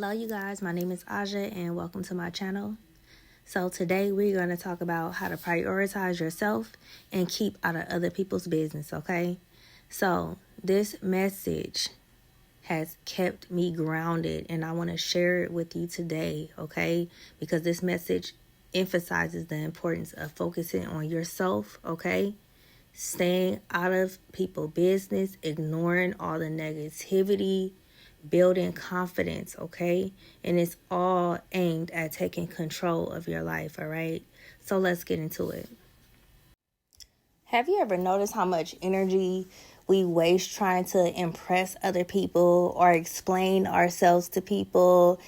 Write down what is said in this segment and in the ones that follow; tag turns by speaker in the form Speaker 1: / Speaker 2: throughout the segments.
Speaker 1: Hello, you guys. My name is Aja, and welcome to my channel. So today we're going to talk about how to prioritize yourself and keep out of other people's business, okay? So this message has kept me grounded, and I want to share it with you today, okay? Because this message emphasizes the importance of focusing on yourself, okay? Staying out of people's business, ignoring all the negativity, building confidence, okay? And it's all aimed at taking control of your life, all right? So let's get into it. Have you ever noticed how much energy we waste trying to impress other people or explain ourselves to people,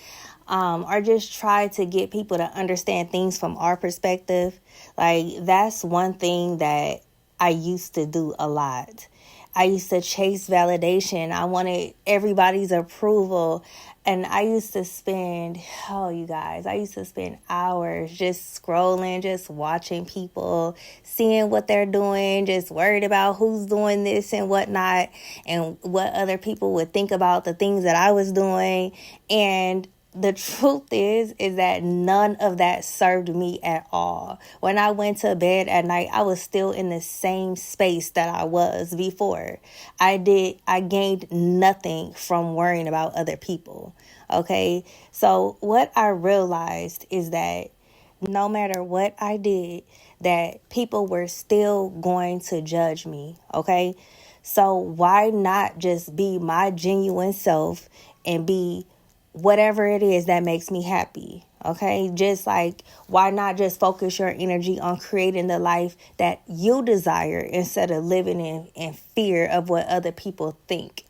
Speaker 1: or just try to get people to understand things from our perspective? Like, that's one thing that I used to do a lot. I used to chase validation. I wanted everybody's approval. And I used to spend, you guys, I used to spend hours just scrolling, just watching people, seeing what they're doing, just worried about who's doing this and whatnot, and what other people would think about the things that I was doing. And the truth is that none of that served me at all. When I went to bed at night, I was still in the same space that I was before. I gained nothing from worrying about other people. Okay. So what I realized is that no matter what I did, that people were still going to judge me. Okay. So why not just be my genuine self and be whatever it is that makes me happy, okay? Just like, why not just focus your energy on creating the life that you desire instead of living in fear of what other people think?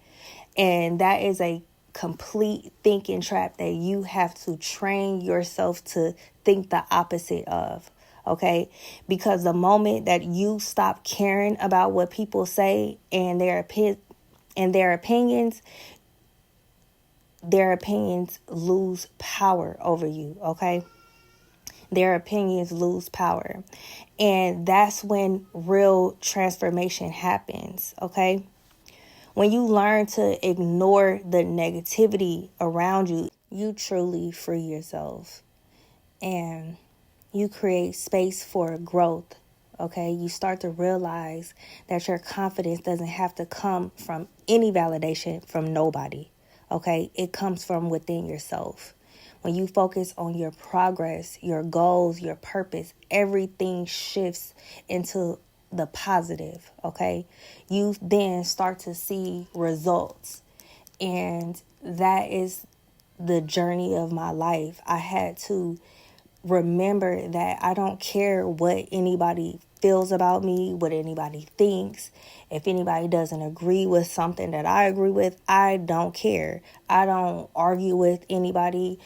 Speaker 1: And that is a complete thinking trap that you have to train yourself to think the opposite of, okay? Because the moment that you stop caring about what people say and their opinions, their opinions lose power over you, okay? Their opinions lose power. And that's when real transformation happens, okay? When you learn to ignore the negativity around you, you truly free yourself. And you create space for growth, okay? You start to realize that your confidence doesn't have to come from any validation from nobody. Okay, it comes from within yourself. When you focus on your progress, your goals, your purpose, everything shifts into the positive, okay? You then start to see results. And that is the journey of my life. I had to remember that I don't care what anybody feels about me, what anybody thinks. If anybody doesn't agree with something that I agree with, I don't care. I don't argue with anybody.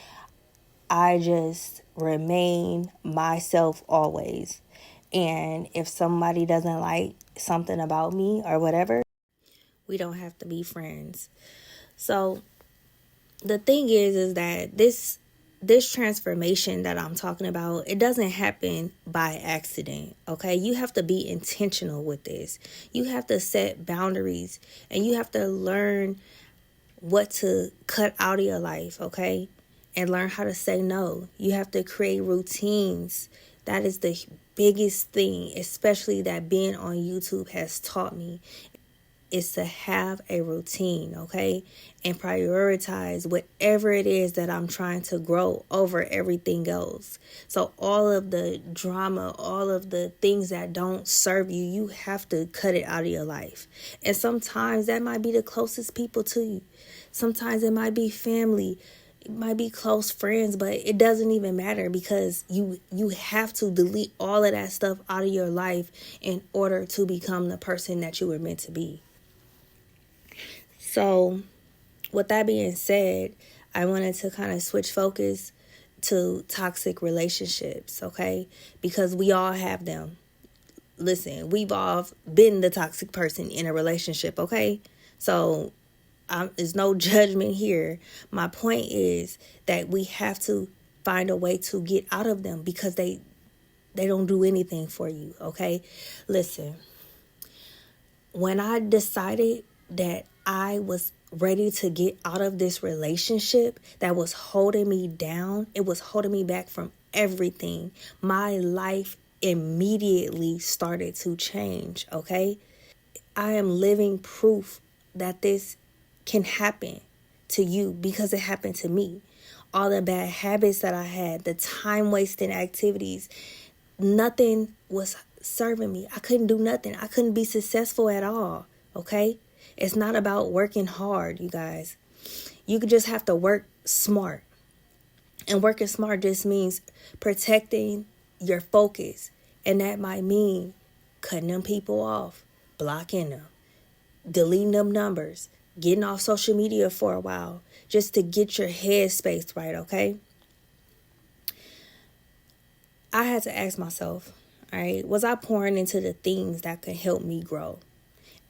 Speaker 1: I just remain myself always. And if somebody doesn't like something about me or whatever, we don't have to be friends. So the thing is that this transformation that I'm talking about, it doesn't happen by accident, okay? You have to be intentional with this. You have to set boundaries, and you have to learn what to cut out of your life, okay? And learn how to say no. You have to create routines. That is the biggest thing, especially that being on YouTube has taught me, is to have a routine, okay? And prioritize whatever it is that I'm trying to grow over everything else. So all of the drama, all of the things that don't serve you, you have to cut it out of your life. And sometimes that might be the closest people to you. Sometimes it might be family. It might be close friends, but it doesn't even matter, because you have to delete all of that stuff out of your life in order to become the person that you were meant to be. So with that being said, I wanted to kind of switch focus to toxic relationships, okay? Because we all have them. Listen, we've all been the toxic person in a relationship, okay? So there's no judgment here. My point is that we have to find a way to get out of them, because they don't do anything for you, okay? Listen, when I decided that I was ready to get out of this relationship that was holding me down. It was holding me back from everything. My life immediately started to change, okay? I am living proof that this can happen to you because it happened to me. All the bad habits that I had, the time wasting activities, nothing was serving me. I couldn't do nothing. I couldn't be successful at all, okay? It's not about working hard, you guys. You could just have to work smart. And working smart just means protecting your focus. And that might mean cutting them people off, blocking them, deleting them numbers, getting off social media for a while, just to get your headspace right, okay? I had to ask myself, all right, was I pouring into the things that could help me grow?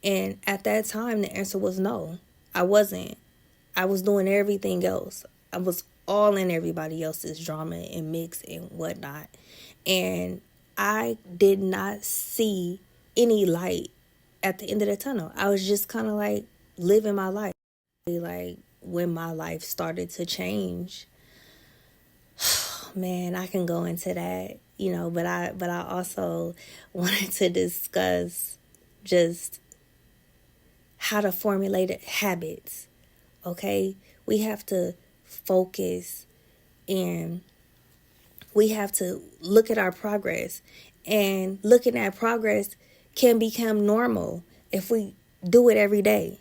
Speaker 1: And at that time, the answer was no, I wasn't. I was doing everything else. I was all in everybody else's drama and mix and whatnot. And I did not see any light at the end of the tunnel. I was just kind of like living my life. Like when my life started to change, man, I can go into that, but I also wanted to discuss just how to formulate habits. Okay, we have to focus and we have to look at our progress, and looking at progress can become normal if we do it every day.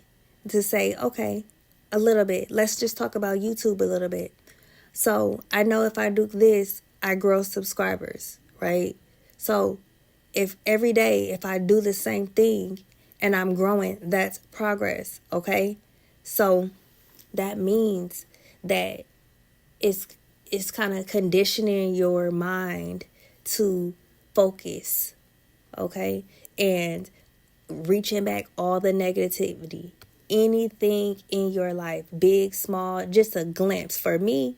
Speaker 1: To say, okay, a little bit, let's just talk about YouTube a little bit. So I know if I do this, I grow subscribers, right? So if every day, if I do the same thing and I'm growing, that's progress, okay? So that means that it's kind of conditioning your mind to focus, okay? And reaching back all the negativity, anything in your life, big, small, just a glimpse. For me,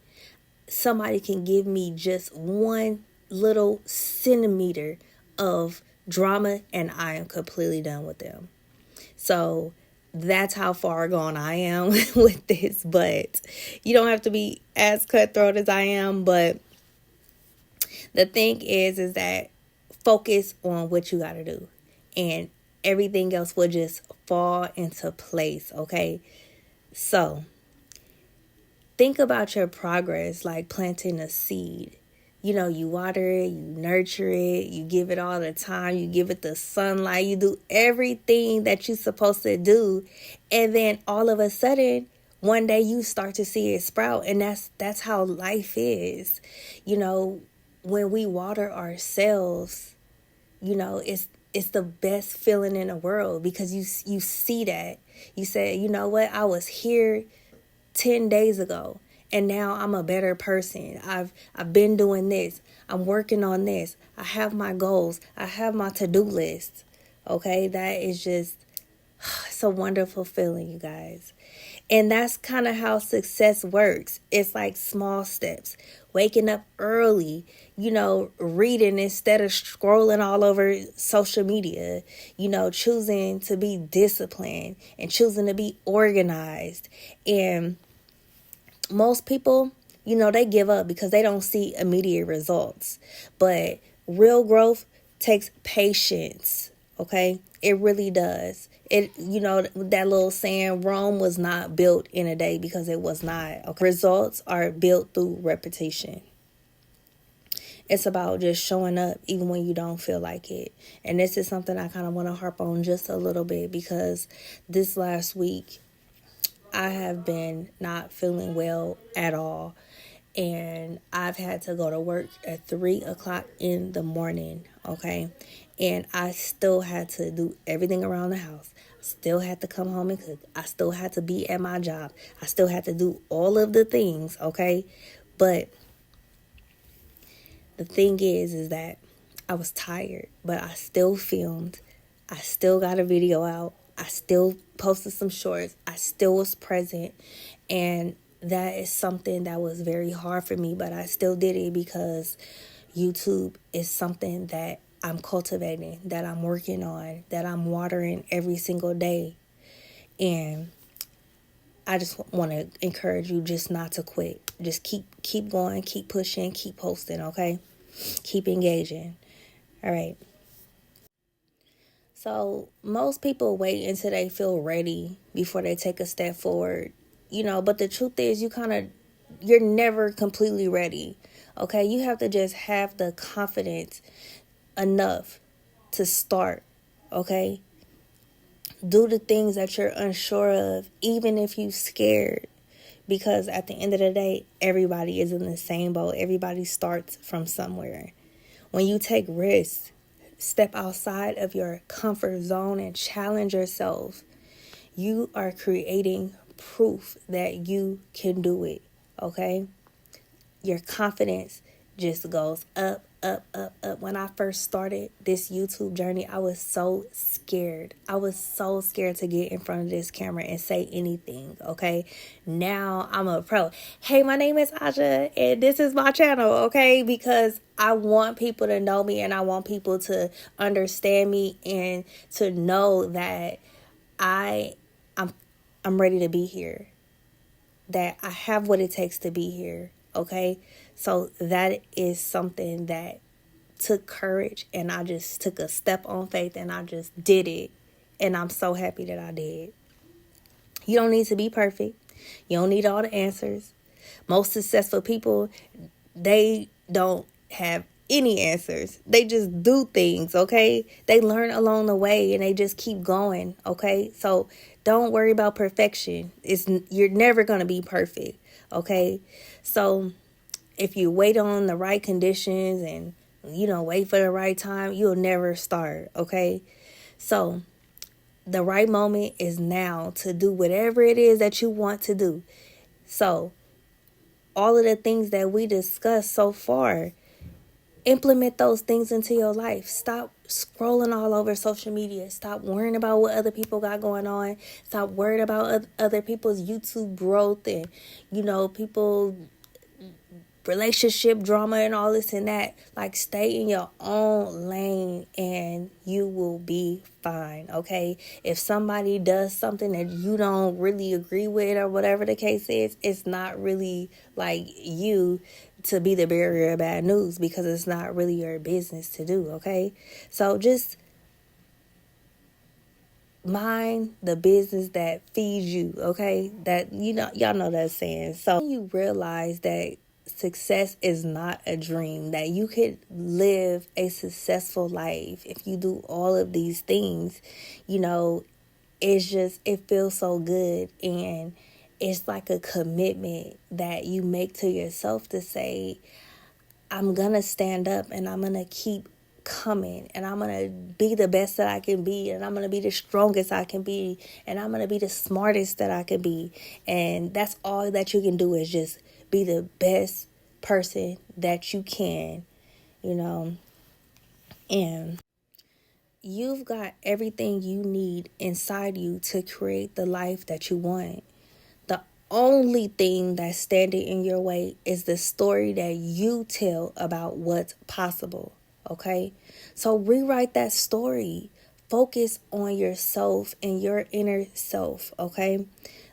Speaker 1: somebody can give me just one little centimeter of drama and I am completely done with them. So that's how far gone I am with this. But you don't have to be as cutthroat as I am. But the thing is that focus on what you got to do. And everything else will just fall into place, okay? So think about your progress like planting a seed. You water it, you nurture it, you give it all the time, you give it the sunlight, you do everything that you're supposed to do. And then all of a sudden, one day you start to see it sprout. And that's how life is. When we water ourselves, it's the best feeling in the world because you see that. You say, you know what, I was here 10 days ago. And now I'm a better person. I've been doing this. I'm working on this. I have my goals. I have my to-do list. Okay, that is just it's a wonderful feeling, you guys. And that's kind of how success works. It's like small steps. Waking up early, reading instead of scrolling all over social media, choosing to be disciplined and choosing to be organized. And most people, they give up because they don't see immediate results. But real growth takes patience, okay? It really does. That little saying, Rome was not built in a day, because it was not. Okay? Results are built through repetition. It's about just showing up even when you don't feel like it. And this is something I kind of want to harp on just a little bit, because this last week, I have been not feeling well at all. And I've had to go to work at 3 o'clock in the morning, okay? And I still had to do everything around the house. I still had to come home and cook. I still had to be at my job. I still had to do all of the things, okay? But the thing is that I was tired, but I still filmed. I still got a video out. I still posted some shorts. I still was present. And that is something that was very hard for me, but I still did it because YouTube is something that I'm cultivating, that I'm working on, that I'm watering every single day. And I just want to encourage you just not to quit. Just keep going, keep pushing, keep posting, okay? Keep engaging. All right. So most people wait until they feel ready before they take a step forward. But the truth is you're never completely ready. Okay? You have to just have the confidence enough to start. Okay? Do the things that you're unsure of, even if you're scared. Because at the end of the day, everybody is in the same boat. Everybody starts from somewhere. When you take risks, step outside of your comfort zone and challenge yourself, you are creating proof that you can do it, okay? Your confidence just goes up, up, up, up. When I first started this YouTube journey, I was so scared. I was so scared to get in front of this camera and say anything, okay? Now I'm a pro. Hey, my name is Aja, and this is my channel, okay? Because I want people to know me, and I want people to understand me, and to know that I'm ready to be here. That I have what it takes to be here. Okay, so that is something that took courage, and I just took a step on faith, and I just did it, and I'm so happy that I did. You don't need to be perfect. You don't need all the answers. Most successful people, they don't have any answers. They just do things, okay? They learn along the way, and they just keep going, okay? So don't worry about perfection. You're never going to be perfect, okay? So if you wait on the right conditions and, wait for the right time, you'll never start, okay? So the right moment is now to do whatever it is that you want to do. So all of the things that we discussed so far, implement those things into your life. Stop scrolling all over social media. Stop worrying about what other people got going on. Stop worrying about other people's YouTube growth and, people relationship drama and all this and that. Like, stay in your own lane and you will be fine, okay? If somebody does something that you don't really agree with or whatever the case is, it's not really like you to be the bearer of bad news, because it's not really your business to do, okay? So just mind the business that feeds you, okay? That, y'all know that saying. So you realize that success is not a dream, that you could live a successful life if you do all of these things, it feels so good. And it's like a commitment that you make to yourself to say, I'm gonna stand up and I'm gonna keep coming, and I'm gonna be the best that I can be, and I'm gonna be the strongest I can be, and I'm gonna be the smartest that I can be. And that's all that you can do, is just be the best person that you can, and you've got everything you need inside you to create the life that you want. The only thing that's standing in your way is the story that you tell about what's possible, okay? So rewrite that story. Focus on yourself and your inner self, okay?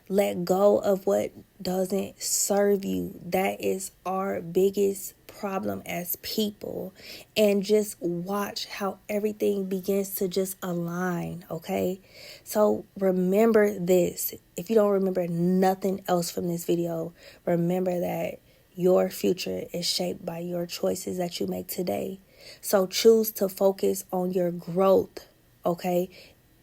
Speaker 1: Let go of what doesn't serve you. That is our biggest problem as people. And just watch how everything begins to just align, okay? So remember this. If you don't remember nothing else from this video, remember that your future is shaped by your choices that you make today. So choose to focus on your growth, okay?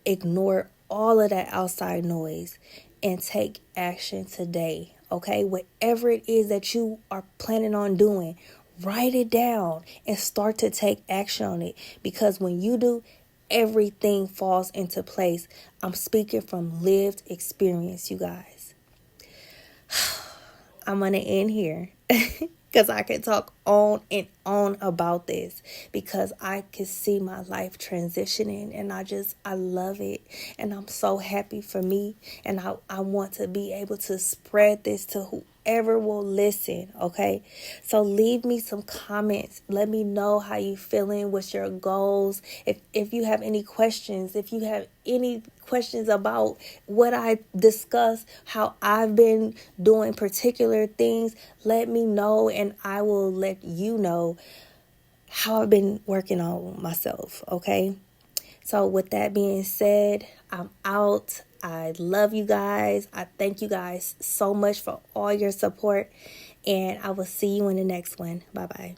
Speaker 1: Ignore all of that outside noise and take action today, okay? Whatever it is that you are planning on doing, write it down and start to take action on it. Because when you do, everything falls into place. I'm speaking from lived experience, you guys. I'm going to end here because I could talk on and on about this, because I could see my life transitioning, and I love it. And I'm so happy for me. And I want to be able to spread this to whoever will listen, okay? So leave me some comments. Let me know how you feeling, what's your goals. If you have any questions, if you have any questions about what I discussed, how I've been doing particular things, let me know and I will let you know how I've been working on myself, okay? So with that being said, I'm out. I love you guys. I thank you guys so much for all your support. And I will see you in the next one. Bye-bye.